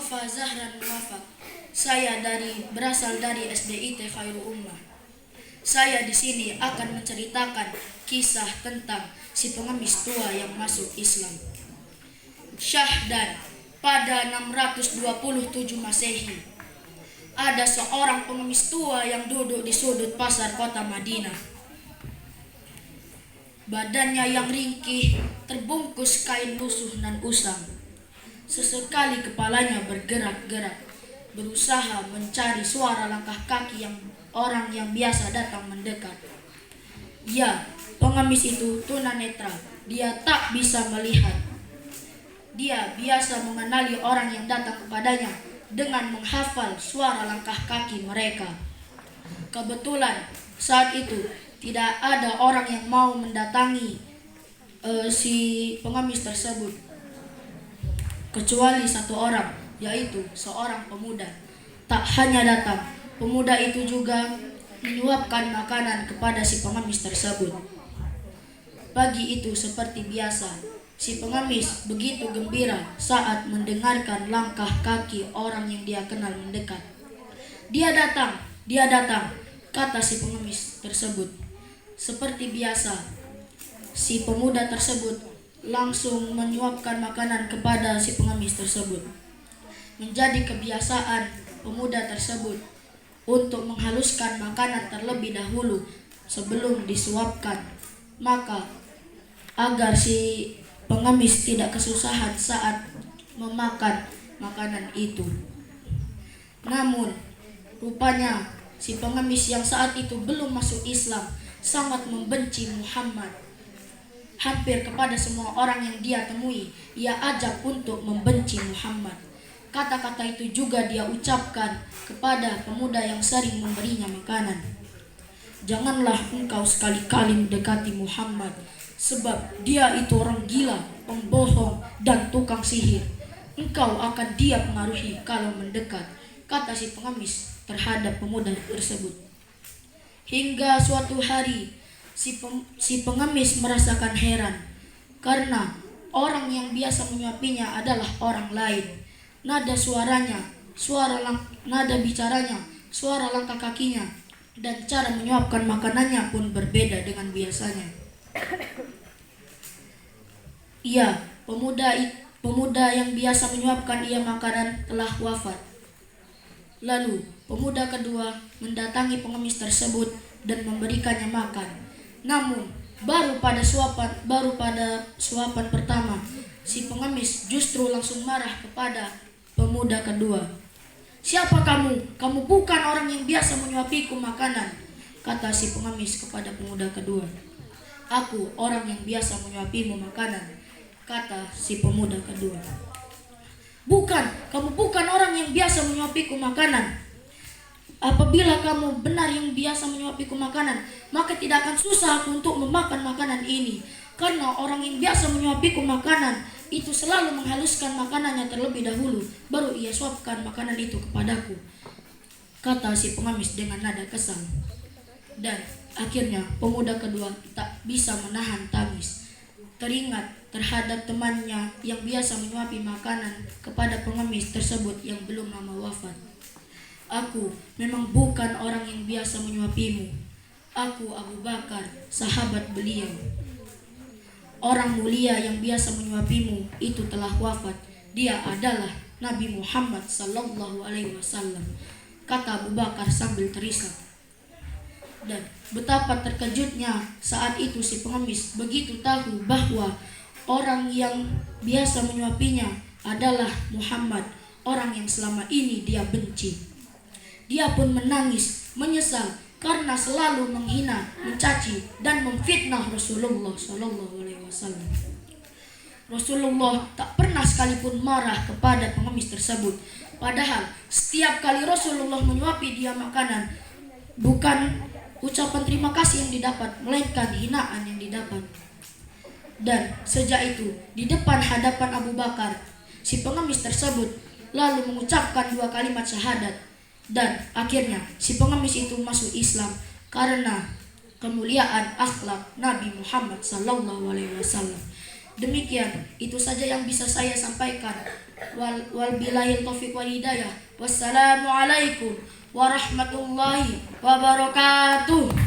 Wafa Zahran Wafa. Saya berasal dari SDIT Khairul Ummah. Saya di sini akan menceritakan kisah tentang si pengemis tua yang masuk Islam. Syahdan, pada 627 Masehi, ada seorang pengemis tua yang duduk di sudut pasar kota Madinah. Badannya yang ringkih terbungkus kain lusuh nan usang. Sesekali kepalanya bergerak-gerak, berusaha mencari suara langkah kaki orang yang biasa datang mendekat. Ya, pengemis itu tunanetra. Dia tak bisa melihat. Dia biasa mengenali orang yang datang kepadanya dengan menghafal suara langkah kaki mereka. Kebetulan saat itu tidak ada orang yang mau mendatangi si pengemis tersebut, kecuali satu orang, yaitu seorang pemuda. Tak hanya datang, pemuda itu juga menyuapkan makanan kepada si pengemis tersebut. Pagi itu seperti biasa, si pengemis begitu gembira saat mendengarkan langkah kaki orang yang dia kenal mendekat. Dia datang, kata si pengemis tersebut. Seperti biasa, si pemuda tersebut langsung menyuapkan makanan kepada si pengemis tersebut. Menjadi kebiasaan pemuda tersebut untuk menghaluskan makanan terlebih dahulu sebelum disuapkan, maka agar si pengemis tidak kesusahan saat memakan makanan itu. Namun rupanya si pengemis yang saat itu belum masuk Islam sangat membenci Muhammad. Hampir kepada semua orang yang dia temui, ia ajak untuk membenci Muhammad. Kata-kata itu juga dia ucapkan kepada pemuda yang sering memberinya makanan. Janganlah engkau sekali-kali mendekati Muhammad, sebab dia itu orang gila, pembohong, dan tukang sihir. Engkau akan dia pengaruhi kalau mendekat, kata si pengemis terhadap pemuda tersebut. Hingga suatu hari, si pengemis merasakan heran karena orang yang biasa menyuapinya adalah orang lain. Nada suaranya, nada bicaranya, suara langkah kakinya, dan cara menyuapkan makanannya pun berbeda dengan biasanya. Iya, pemuda yang biasa menyuapkan ia makanan telah wafat. Lalu pemuda kedua mendatangi pengemis tersebut dan memberikannya makan. Namun baru pada suapan pertama, si pengemis justru langsung marah kepada pemuda kedua. Siapa kamu? Kamu bukan orang yang biasa menyuapiku makanan, kata si pengemis kepada pemuda kedua. Aku orang yang biasa menyuapimu makanan, kata si pemuda kedua. Bukan, kamu bukan orang yang biasa menyuapiku makanan. Apabila kamu benar yang biasa menyuapiku makanan, maka tidak akan susah aku untuk memakan makanan ini. Karena orang yang biasa menyuapiku makanan itu selalu menghaluskan makanannya terlebih dahulu, baru ia suapkan makanan itu kepadaku, kata si pengemis dengan nada kesal. Dan akhirnya pemuda kedua tak bisa menahan tangis. Teringat terhadap temannya yang biasa menyuapi makanan kepada pengemis tersebut yang belum lama wafat. Aku memang bukan orang yang biasa menyuapimu. Aku Abu Bakar, sahabat beliau. Orang mulia yang biasa menyuapimu itu telah wafat. Dia adalah Nabi Muhammad sallallahu alaihi wasallam, kata Abu Bakar sambil terisak. Dan betapa terkejutnya saat itu si pengemis begitu tahu bahwa orang yang biasa menyuapinya adalah Muhammad, orang yang selama ini dia benci. Dia pun menangis, menyesal karena selalu menghina, mencaci, dan memfitnah Rasulullah sallallahu alaihi wasallam. Rasulullah tak pernah sekalipun marah kepada pengemis tersebut. Padahal setiap kali Rasulullah menyuapi dia makanan, bukan ucapan terima kasih yang didapat, melainkan hinaan yang didapat. Dan sejak itu, di depan hadapan Abu Bakar, si pengemis tersebut lalu mengucapkan 2 kalimat syahadat. Dan akhirnya si pengemis itu masuk Islam karena kemuliaan akhlak Nabi Muhammad sallallahu alaihi wasallam. Demikian, itu saja yang bisa saya sampaikan. wal billahi taufiq wal hidayah. Wassalamualaikum warahmatullahi wabarakatuh.